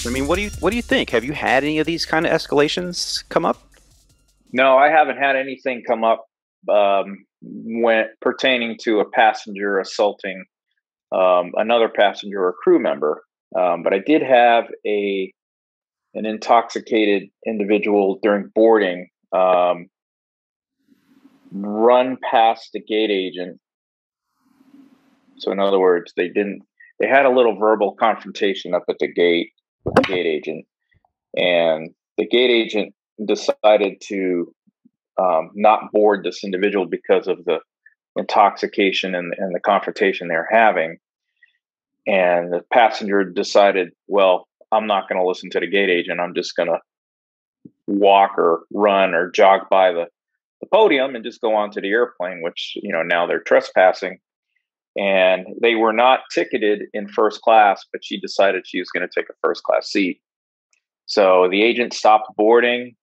I mean, what do you think? Have you had any of these kind of escalations come up? No, I haven't had anything come up when pertaining to a passenger assaulting another passenger or crew member. But I did have a an intoxicated individual during boarding run past the gate agent. So in other words, they had a little verbal confrontation up at the gate with the gate agent, and the gate agent decided to not board this individual because of the intoxication and the confrontation they're having. And the passenger decided, well, I'm not going to listen to the gate agent. I'm just going to walk or run or jog by the podium and just go onto the airplane, which, now they're trespassing. And they were not ticketed in first class, but she decided she was going to take a first class seat. So the agent stopped boarding,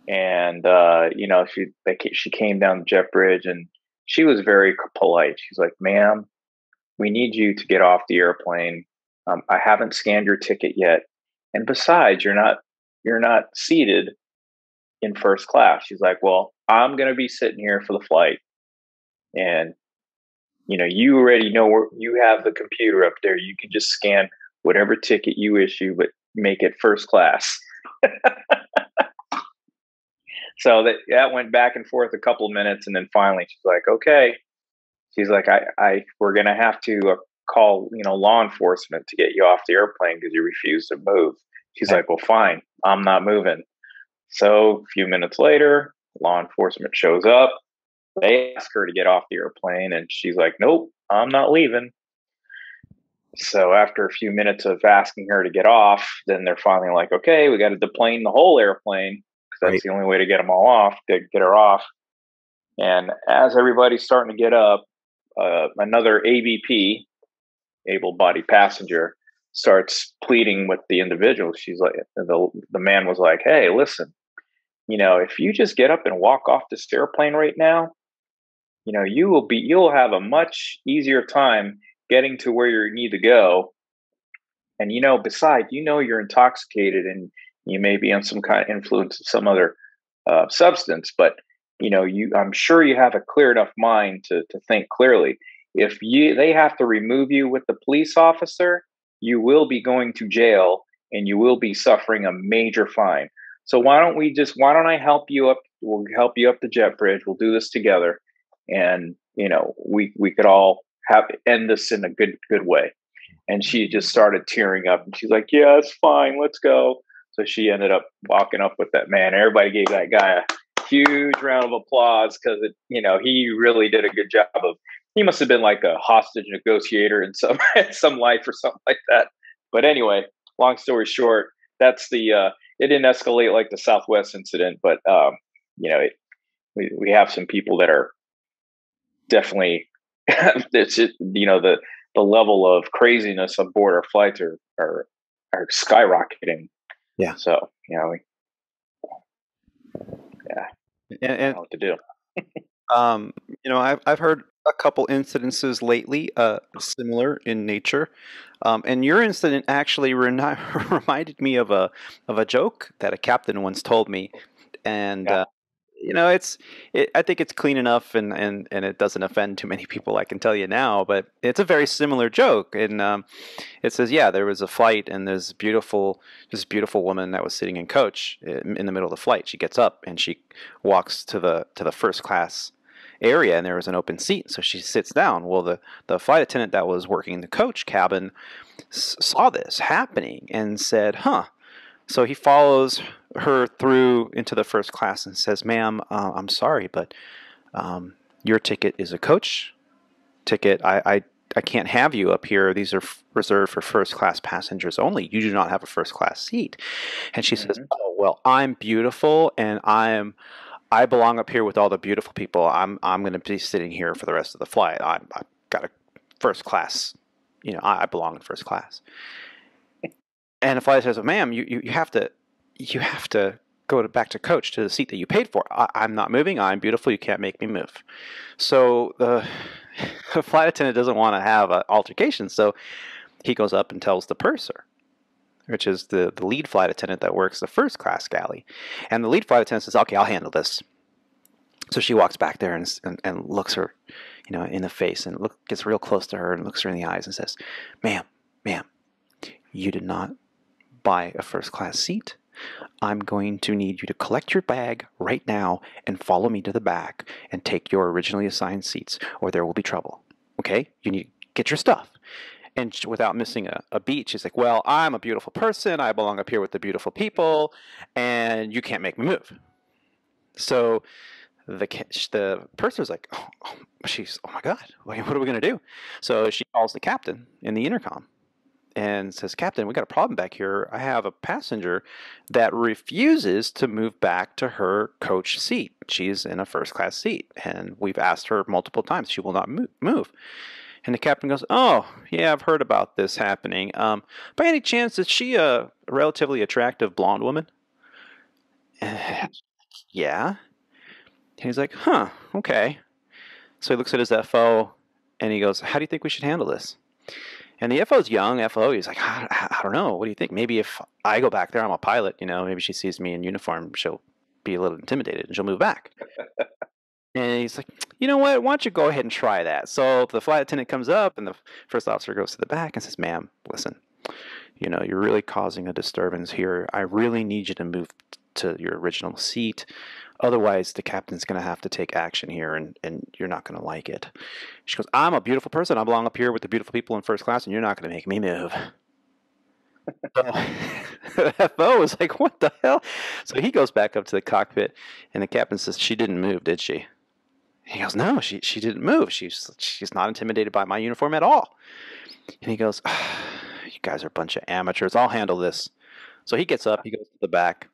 and she came down the jet bridge, and she was very polite. She's like, "Ma'am, we need you to get off the airplane. I haven't scanned your ticket yet, and besides, you're not seated in first class." She's like, "Well, I'm going to be sitting here for the flight, and you already know where you have the computer up there. You can just scan whatever ticket you issue, but make it first class." So that went back and forth a couple of minutes, and then finally she's like, "Okay." She's like, "I we're gonna have to call law enforcement to get you off the airplane because you refuse to move." She's like, "Well, fine, I'm not moving." So a few minutes later, law enforcement shows up. They ask her to get off the airplane, and she's like, "Nope, I'm not leaving." So after a few minutes of asking her to get off, then they're finally like, "Okay, we got to deplane the whole airplane because Right. that's the only way to get them all off, to get her off." And as everybody's starting to get up, another ABP, able-bodied passenger, starts pleading with the individual. She's like, the man was like, "Hey, listen, if you just get up and walk off this airplane right now, you'll have a much easier time getting to where you need to go. And besides, you're intoxicated and you may be on some kind of influence of some other substance, but I'm sure you have a clear enough mind to think clearly. If they have to remove you with the police officer, you will be going to jail and you will be suffering a major fine. So why don't I help you up? We'll help you up the jet bridge. We'll do this together, and we could all end this in a good way." And she just started tearing up, and she's like, "Yeah, it's fine. Let's go." So she ended up walking up with that man. Everybody gave that guy a huge round of applause because he really did a good job of. He must have been like a hostage negotiator in some some life or something like that. But anyway, long story short, that's the. It didn't escalate like the Southwest incident, but we have some people that are definitely it's the level of craziness aboard our flights are skyrocketing. Yeah. So yeah, And, I don't and know what to do. I've heard a couple incidences lately, similar in nature. And your incident actually reminded me of a joke that a captain once told me, and Yeah. I think it's clean enough, and it doesn't offend too many people. I can tell you now, but it's a very similar joke, and it says, yeah, there was a flight, and there's this beautiful woman that was sitting in coach in the middle of the flight. She gets up and she walks to the first class area, and there was an open seat, so she sits down. Well, the flight attendant that was working in the coach cabin saw this happening and said, "Huh." So he follows her through into the first class and says, "Ma'am, I'm sorry, but your ticket is a coach ticket. I can't have you up here. These are reserved for first class passengers only. You do not have a first class seat." And she says, Hmm. "Oh, well, I'm beautiful, and I belong up here with all the beautiful people. I'm going to be sitting here for the rest of the flight. I've got a first class. I belong in first class." And the flight says, "Well, ma'am, you have to go back to coach to the seat that you paid for. I'm not moving. I'm beautiful. You can't make me move." So the flight attendant doesn't want to have an altercation, so he goes up and tells the purser. which is the lead flight attendant that works the first class galley. And the lead flight attendant says, okay, I'll handle this. So she walks back there and looks her, in the face, and gets real close to her and looks her in the eyes and says, ma'am, you did not buy a first class seat. I'm going to need you to collect your bag right now and follow me to the back and take your originally assigned seats, or there will be trouble. Okay? You need to get your stuff. And without missing a beat, she's like, well, I'm a beautiful person. I belong up here with the beautiful people, and you can't make me move. So the person was like, oh my God, what are we going to do? So she calls the captain in the intercom and says, Captain, we got a problem back here. I have a passenger that refuses to move back to her coach seat. She's in a first class seat, and we've asked her multiple times. She will not move. And the captain goes, oh, yeah, I've heard about this happening. By any chance, is she a relatively attractive blonde woman? Yeah. And he's like, huh, okay. So he looks at his FO, and he goes, how do you think we should handle this? And the FO's young, FO, he's like, I don't know. What do you think? Maybe if I go back there, I'm a pilot, maybe she sees me in uniform, she'll be a little intimidated, and she'll move back. And he's like, you know what? Why don't you go ahead and try that? So the flight attendant comes up, and the first officer goes to the back and says, ma'am, listen, you're really causing a disturbance here. I really need you to move to your original seat. Otherwise, the captain's going to have to take action here, and you're not going to like it. She goes, I'm a beautiful person. I belong up here with the beautiful people in first class, and you're not going to make me move. So FO was like, what the hell? So he goes back up to the cockpit, and the captain says, she didn't move, did she? He goes, no, she didn't move. She's not intimidated by my uniform at all. And he goes, you guys are a bunch of amateurs. I'll handle this. So he gets up. He goes to the back.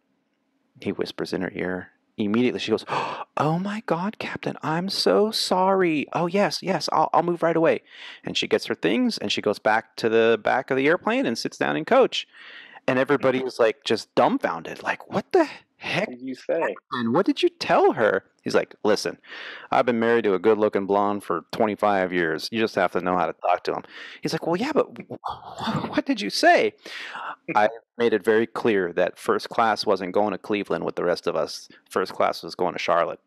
He whispers in her ear. Immediately she goes, oh my God, Captain, I'm so sorry. Oh, yes, I'll move right away. And she gets her things, and she goes back to the back of the airplane and sits down in coach. And everybody was like just dumbfounded. Like, what the heck did you say? And what did you tell her? He's like, listen, I've been married to a good-looking blonde for 25 years. You just have to know how to talk to him. He's like, well, yeah, but what did you say? I made it very clear that first class wasn't going to Cleveland with the rest of us. First class was going to Charlotte.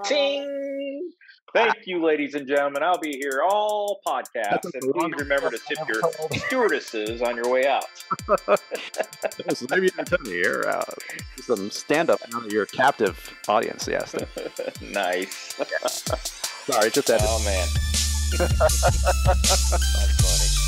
Ting! Thank you, ladies and gentlemen. I'll be here all podcasts. And please remember to tip your stewardesses on your way out. So maybe you can tell me here. Some stand-up now that you're a captive audience. Yes. Nice. Sorry, just that. Oh, man. That's funny.